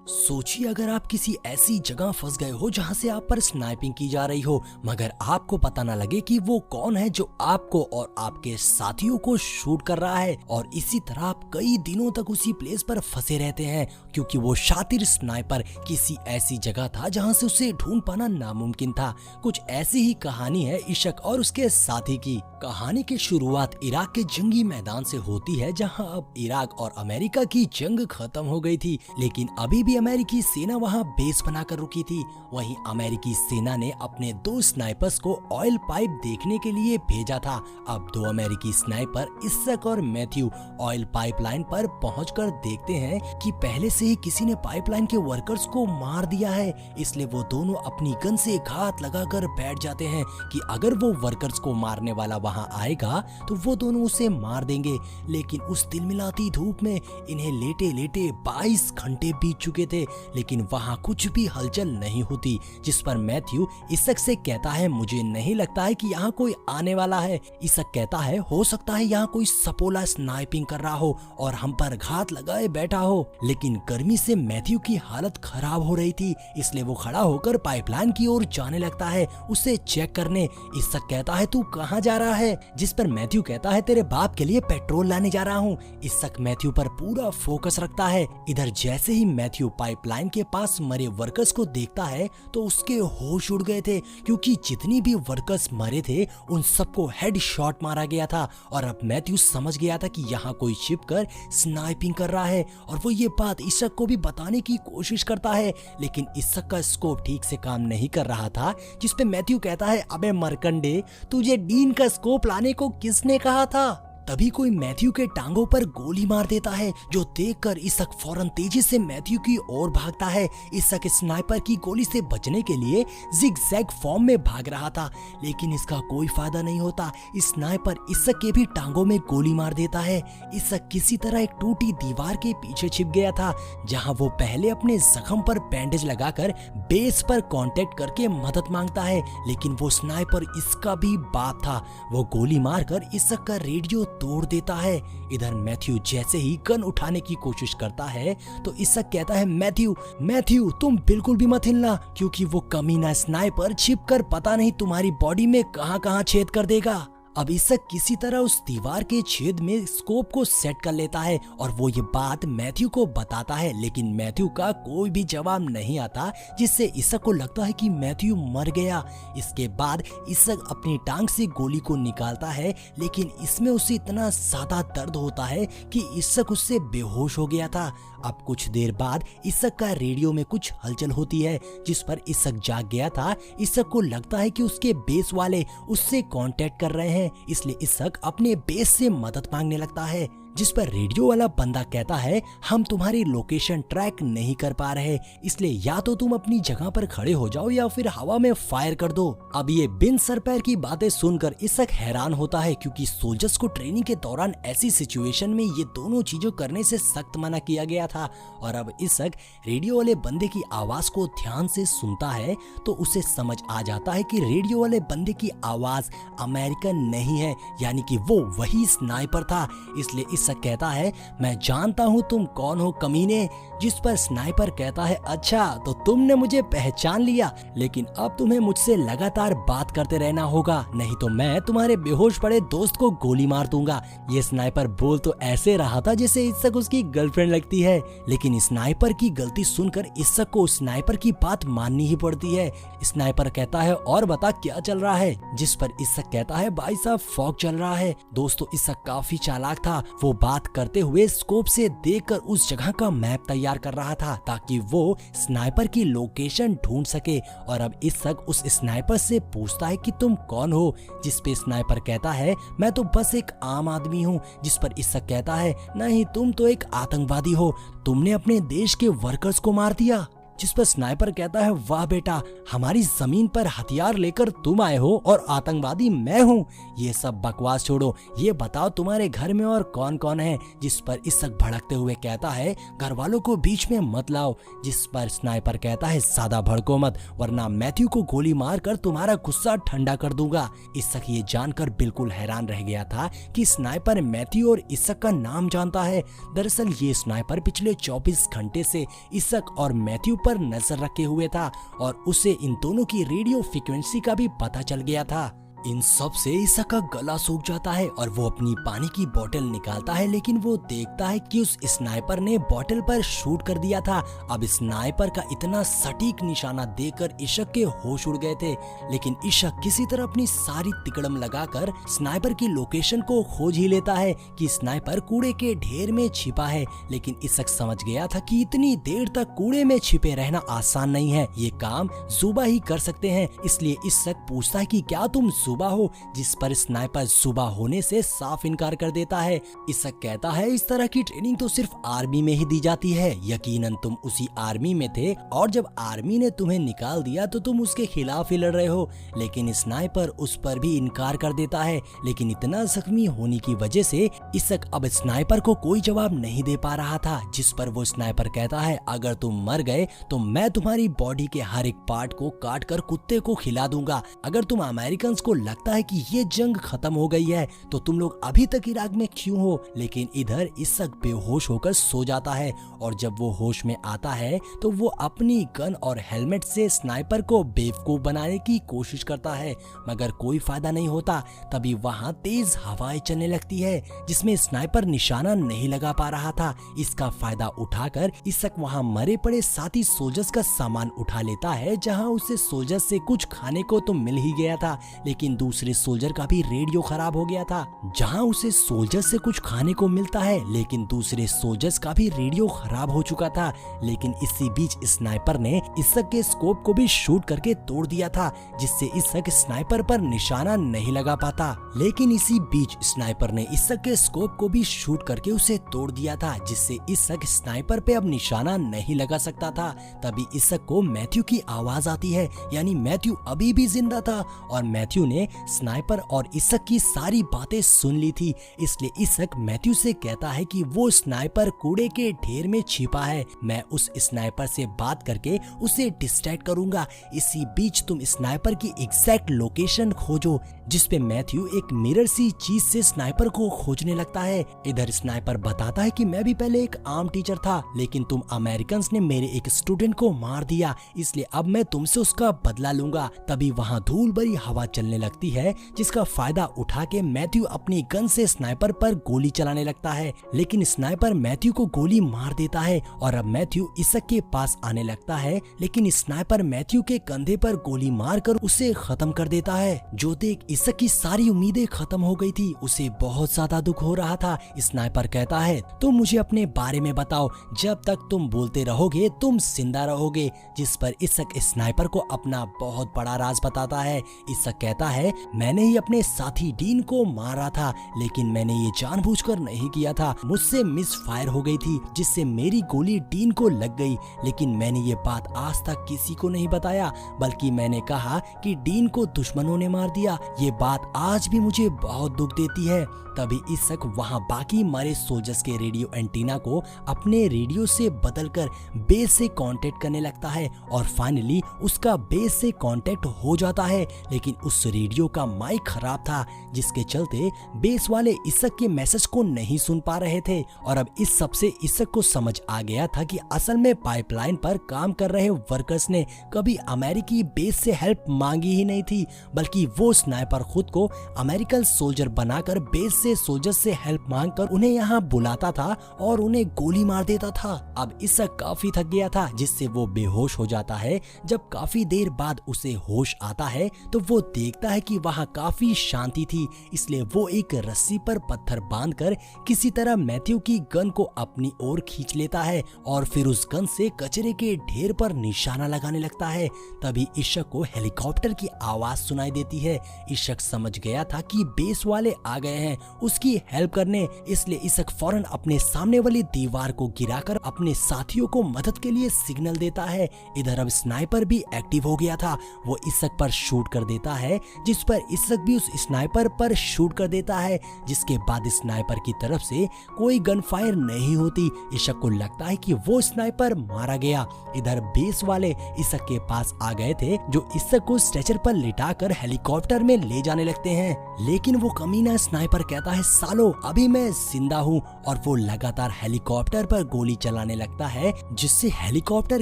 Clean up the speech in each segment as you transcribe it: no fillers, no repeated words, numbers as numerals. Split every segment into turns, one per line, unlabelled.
सोचिए अगर आप किसी ऐसी जगह फंस गए हो जहां से आप पर स्नाइपिंग की जा रही हो, मगर आपको पता ना लगे कि वो कौन है जो आपको और आपके साथियों को शूट कर रहा है। और इसी तरह आप कई दिनों तक उसी प्लेस पर फंसे रहते हैं क्योंकि वो शातिर स्नाइपर किसी ऐसी जगह था जहां से उसे ढूंढ पाना नामुमकिन था। कुछ ऐसी ही कहानी है इशक और उसके साथी की। कहानी की शुरुआत इराक के जंगी मैदान से होती है, जहां अब इराक और अमेरिका की जंग खत्म हो गई थी, लेकिन अभी भी अमेरिकी सेना वहां बेस बनाकर रुकी थी। वहीं अमेरिकी सेना ने अपने 2 स्नाइपर्स को ऑयल पाइप देखने के लिए भेजा था। अब 2 अमेरिकी स्नाइपर इस्सक और मैथ्यू ऑयल पाइपलाइन पर पहुंचकर देखते हैं कि पहले से ही किसी ने पाइपलाइन के वर्कर्स को मार दिया है। इसलिए वो दोनों अपनी गन से घात लगाकर बैठ जाते हैं कि अगर वो वर्कर्स को मारने वाला वहां आएगा तो वो दोनों उसे मार देंगे। लेकिन उस तिलमिलाती धूप में इन्हें लेटे लेटे 22 घंटे बीत चुके थे, लेकिन वहां कुछ भी हलचल नहीं होती। जिस पर मैथ्यू इशक से कहता है, मुझे नहीं लगता है कि यहाँ कोई आने वाला है। इशक कहता है, हो सकता है यहाँ कोई सपोला स्नाइपिंग कर रहा हो और हम पर घात लगाए बैठा हो। लेकिन गर्मी से मैथ्यू की हालत खराब हो रही थी, इसलिए वो खड़ा होकर पाइपलाइन की ओर जाने लगता है उसे चेक करने। इशक कहता है, तू कहाँ जा रहा है? जिस पर मैथ्यू कहता है, तेरे बाप के लिए पेट्रोल लाने जा रहा हूँ। इशक मैथ्यू पर पूरा फोकस रखता है। इधर जैसे ही मैथ्यू पाइपलाइन के पास मरे वर्कर्स को देखता है तो उसके होश उड़ गए थे, क्योंकि जितनी भी वर्कर्स मरे थे उन सबको हेड शॉट मारा गया था। और अब मैथ्यू समझ गया था कि यहाँ कोई छिपकर स्नाइपिंग कर रहा है, और वो ये बात इशक को भी बताने की कोशिश करता है, लेकिन इशक का स्कोप ठीक से काम नहीं कर रहा था। जिस पे मैथ्यू कहता है, अबे मरकंडे, तुझे डीन का स्कोप लाने को किसने कहा था? तभी कोई मैथ्यू के टांगों पर गोली मार देता है, जो देखकर इशक फौरन तेजी से मैथ्यू की ओर भागता है। इशक स्नाइपर की गोली से बचने के लिए जिग-जैग फॉर्म में भाग रहा था, लेकिन इसका कोई फायदा नहीं होता। स्नाइपर इशक के भी टांगों में गोली मार देता है। इशक किसी तरह एक टूटी दीवार के पीछे छिप गया था, जहां वो पहले अपने जख्म पर बैंडेज लगाकर बेस पर कांटेक्ट करके मदद मांगता है, लेकिन वो स्नाइपर इसका भी बाप था। वो गोली मारकर इशक का रेडियो तोड़ देता है। इधर मैथ्यू जैसे ही गन उठाने की कोशिश करता है तो इशक कहता है, मैथ्यू तुम बिल्कुल भी मत हिलना, क्योंकि वो कमीना स्नाइपर छिपकर पता नहीं तुम्हारी बॉडी में कहां छेद कर देगा। अब इशक किसी तरह उस दीवार के छेद में स्कोप को सेट कर लेता है और वो ये बात मैथ्यू को बताता है, लेकिन मैथ्यू का कोई भी जवाब नहीं आता, जिससे इशक को लगता है कि मैथ्यू मर गया। इसके बाद इशक अपनी टांग से गोली को निकालता है, लेकिन इसमें उसे इतना ज्यादा दर्द होता है कि इशक उससे बेहोश हो गया था। अब कुछ देर बाद इशक का रेडियो में कुछ हलचल होती है, जिस पर इशक जाग गया था। इशक को लगता है कि उसके बेस वाले उससे कांटेक्ट कर रहे हैं, इसलिए इशक अपने बेस से मदद मांगने लगता है। जिस पर रेडियो वाला बंदा कहता है, हम तुम्हारी लोकेशन ट्रैक नहीं कर पा रहे, इसलिए या तो तुम अपनी जगह पर खड़े हो जाओ या फिर हवा में फायर कर दो। अब ये बिन सर पैर की बातें सुनकर इशक हैरान होता है, क्योंकि सोल्जर्स को ट्रेनिंग के दौरान ऐसी सिचुएशन में ये दोनों चीजों करने से सख्त मना किया गया था। और अब इशक रेडियो वाले बंदे की आवाज को ध्यान से सुनता है तो उसे समझ आ जाता है कि रेडियो वाले बंदे की आवाज अमेरिकन नहीं है, यानी कि वो वही स्नाइपर था। इसलिए इशक कहता है, मैं जानता हूँ तुम कौन हो कमीने। जिस पर स्नाइपर कहता है, अच्छा तो तुमने मुझे पहचान लिया, लेकिन अब तुम्हें मुझसे लगातार बात करते रहना होगा, नहीं तो मैं तुम्हारे बेहोश पड़े दोस्त को गोली मार दूंगा। ये स्नाइपर बोल तो ऐसे रहा था जैसे इशक उसकी गर्लफ्रेंड लगती है, लेकिन स्नाइपर की गलती सुनकर इशक को स्नाइपर की बात माननी ही पड़ती है। स्नाइपर कहता है, और बता क्या चल रहा है? जिस पर इशक कहता है, भाई साहब फॉग चल रहा है। दोस्तों इशक काफी चालाक था, वो बात करते हुए स्कोप से देखकर उस जगह का मैप तैयार कर रहा था ताकि वो स्नाइपर की लोकेशन ढूंढ सके। और अब इशक उस स्नाइपर से पूछता है कि तुम कौन हो? जिस पे स्नाइपर कहता है, मैं तो बस एक आम आदमी हूँ। जिस पर इशक कहता है, नहीं तुम तो एक आतंकवादी हो, तुमने अपने देश के वर्कर्स को मार दिया। जिस पर स्नाइपर कहता है, वाह बेटा, हमारी जमीन पर हथियार लेकर तुम आए हो और आतंकवादी मैं हूँ। ये सब बकवास छोड़ो, ये बताओ तुम्हारे घर में और कौन कौन है। जिस पर इसक भड़कते हुए कहता है, घर वालों को बीच में मत लाओ। जिस पर स्नाइपर कहता है, ज्यादा भड़को मत, वरना मैथ्यू को गोली मार कर तुम्हारा गुस्सा ठंडा कर दूंगा। इसक ये जानकर बिल्कुल हैरान रह गया था कि स्नाइपर मैथ्यू और इसक का नाम जानता है। दरअसल ये स्नाइपर पिछले 24 घंटे से इसक और मैथ्यू पर नजर रखे हुए था और उसे इन दोनों की रेडियो फ्रीक्वेंसी का भी पता चल गया था। इन सब से इसक का गला सूख जाता है और वो अपनी पानी की बोतल निकालता है, लेकिन वो देखता है कि उस स्नाइपर ने बोतल पर शूट कर दिया था। अब स्नाइपर का इतना सटीक निशाना देखकर इशक के होश उड़ गए थे, लेकिन इशक किसी तरह अपनी सारी तिकड़म लगाकर स्नाइपर की लोकेशन को खोज ही लेता है कि स्नाइपर कूड़े के ढेर में छिपा है। लेकिन इशक समझ गया था कि इतनी देर तक कूड़े में छिपे रहना आसान नहीं है, ये काम जुबा ही कर सकते हैं। इसलिए इशक पूछता है कि क्या तुम जुबा हो, जिस पर स्नाइपर जुबा होने से साफ इनकार कर देता है। इसक कहता है, इस तरह की ट्रेनिंग तो सिर्फ आर्मी में ही दी जाती है। यकीनन तुम उसी आर्मी में थे और जब आर्मी ने तुम्हें निकाल दिया तो तुम उसके खिलाफ ही लड़ रहे हो। लेकिन स्नाइपर उस पर भी इनकार कर देता है। लेकिन इतना जख्मी होने की वजह से इसक अब स्नाइपर को कोई जवाब नहीं दे पा रहा था। जिस पर वो स्नाइपर कहता है, अगर तुम मर गए तो मैं तुम्हारी बॉडी के हर एक पार्ट को काट कर कुत्ते को खिला दूंगा। अगर तुम अमेरिकन को लगता है कि ये जंग खत्म हो गई है तो तुम लोग अभी तक इराक में क्यों हो। लेकिन इधर इसक बेहोश होकर सो जाता है और जब वो होश में आता है तो वो अपनी गन और हेलमेट से स्नाइपर को बेवकूफ बनाने की कोशिश करता है, मगर कोई फायदा नहीं होता। तभी वहाँ तेज हवाएं चलने लगती है जिसमें स्नाइपर निशाना नहीं लगा पा रहा था। इसका फायदा उठाकर इसक वहाँ मरे पड़े साथी सोल्जर्स का सामान उठा लेता है, जहाँ उसे सोल्जर्स से कुछ खाने को तो मिल ही गया था, लेकिन दूसरे सोल्जर का भी रेडियो खराब हो गया था। जहां उसे सोल्जर से कुछ खाने को मिलता है, लेकिन दूसरे सोल्जर्स का भी रेडियो खराब हो चुका था। लेकिन इसी बीच स्नाइपर ने इसक के स्कोप को भी शूट करके तोड़ दिया था, जिससे इसक स्नाइपर पर निशाना नहीं लगा पाता। लेकिन इसी बीच स्नाइपर ने इसक के स्कोप को भी शूट करके उसे तोड़ दिया था, जिससे इसक स्नाइपर पे अब निशाना नहीं लगा सकता था। तभी इसक को मैथ्यू की आवाज आती है, यानी मैथ्यू अभी भी जिंदा था और मैथ्यू ने स्नाइपर और इसक की सारी बातें सुन ली थी। इसलिए इसक मैथ्यू से कहता है कि वो स्नाइपर कूड़े के ढेर में छिपा है, मैं उस स्नाइपर से बात करके उसे डिस्ट्रैक्ट करूंगा। इसी बीच तुम स्नाइपर की एग्जैक्ट लोकेशन खोजो। जिसपे मैथ्यू एक मिरर सी चीज से स्नाइपर को खोजने लगता है। इधर स्नाइपर बताता है कि मैं भी पहले एक आर्म टीचर था, लेकिन तुम अमेरिकन ने मेरे एक स्टूडेंट को मार दिया, इसलिए अब मैं तुमसे उसका बदला लूंगा। तभी वहाँ धूल भरी हवा चलने लगती है, जिसका फायदा उठा के मैथ्यू अपनी गन से स्नाइपर पर गोली चलाने लगता है। लेकिन स्नाइपर मैथ्यू को गोली मार देता है और अब मैथ्यू इसक के पास आने लगता है, लेकिन स्नाइपर मैथ्यू के कंधे पर गोली मारकर उसे खत्म कर देता है। जो देख इसक की सारी उम्मीदें खत्म हो गई थी, उसे बहुत ज्यादा दुख हो रहा था। स्नाइपर कहता है, तुम मुझे अपने बारे में बताओ, जब तक तुम बोलते रहोगे तुम जिंदा रहोगे। जिस पर इसक स्नाइपर को अपना बहुत बड़ा राज बताता है। इसक कहता है, मैंने ही अपने साथी डीन को मारा था, लेकिन मैंने ये जानबूझकर नहीं किया था। मुझसे मिस फायर हो गई थी, जिससे मेरी गोली डीन को लग गई। लेकिन मैंने ये बात आज तक किसी को नहीं बताया, बल्कि मैंने कहा कि डीन को दुश्मनों ने मार दिया। ये बात आज भी मुझे बहुत दुख देती है। तभी इसक वहाँ बाकी मरे सोल्जर्स के रेडियो एंटीना को अपने रेडियो से बदलकर बेस से कांटेक्ट करने लगता है और फाइनली उसका बेस से कांटेक्ट हो जाता है। लेकिन उस रेडियो का माइक खराब था, जिसके चलते बेस वाले इसक के मैसेज को नहीं सुन पा रहे थे। और अब इस सब से इसक को समझ आ गया था कि असल में पाइपलाइन पर काम कर रहे वर्कर्स ने कभी अमेरिकी बेस से हेल्प मांगी ही नहीं थी, बल्कि वो स्नाइपर खुद को अमेरिकन सोल्जर बनाकर बेस से सोल्जर्स से हेल्प मांगकर उन्हें यहाँ बुलाता था और उन्हें गोली मार देता था। अब इसक काफी थक गया था, जिससे वो बेहोश हो जाता है। जब काफी देर बाद उसे होश आता है तो वो देखता है कि वहाँ काफी शांति थी, इसलिए वो एक रस्सी पर पत्थर बांधकर किसी तरह मैथ्यू की गन को अपनी ओर खींच लेता है और फिर उस गन से कचरे के ढेर पर निशाना लगाने लगता है। तभी इशक को हेलीकॉप्टर की आवाज सुनाई देती है। इशक समझ गया था कि बेस वाले आ गए हैं। उसकी हेल्प करने, इसलिए इसक फौरन अपने सामने वाली दीवार को गिराकर अपने साथियों को मदद के लिए सिग्नल देता है। इधर अब स्नाइपर भी एक्टिव हो गया था, वो इसक पर शूट कर देता है, जिस पर इसक भी उस स्नाइपर पर शूट कर देता है, जिसके बाद स्नाइपर की तरफ से कोई गन फायर नहीं होती। इसक को लगता है कि वो स्नाइपर मारा गया। इधर बेस वाले इसक के पास आ गए थे, जो इसक को स्ट्रेचर पर लिटाकर हेलीकॉप्टर में ले जाने लगते हैं। लेकिन वो कमीना स्नाइपर कहता है, सालो अभी मैं जिंदा हूँ, और वो लगातार हेलीकॉप्टर पर गोली चलाने लगता है, जिससे हेलीकॉप्टर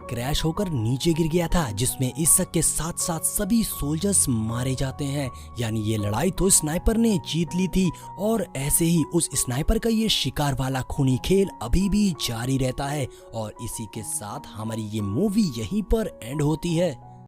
क्रैश होकर नीचे गिर गया था, जिसमें इसक के साथ साथ सभी सोल्जर्स मारे जाते हैं। यानी ये लड़ाई तो स्नाइपर ने जीत ली थी, और ऐसे ही उस स्नाइपर का ये शिकार वाला खूनी खेल अभी भी जारी रहता है। और इसी के साथ हमारी ये मूवी यहीं पर एंड होती है।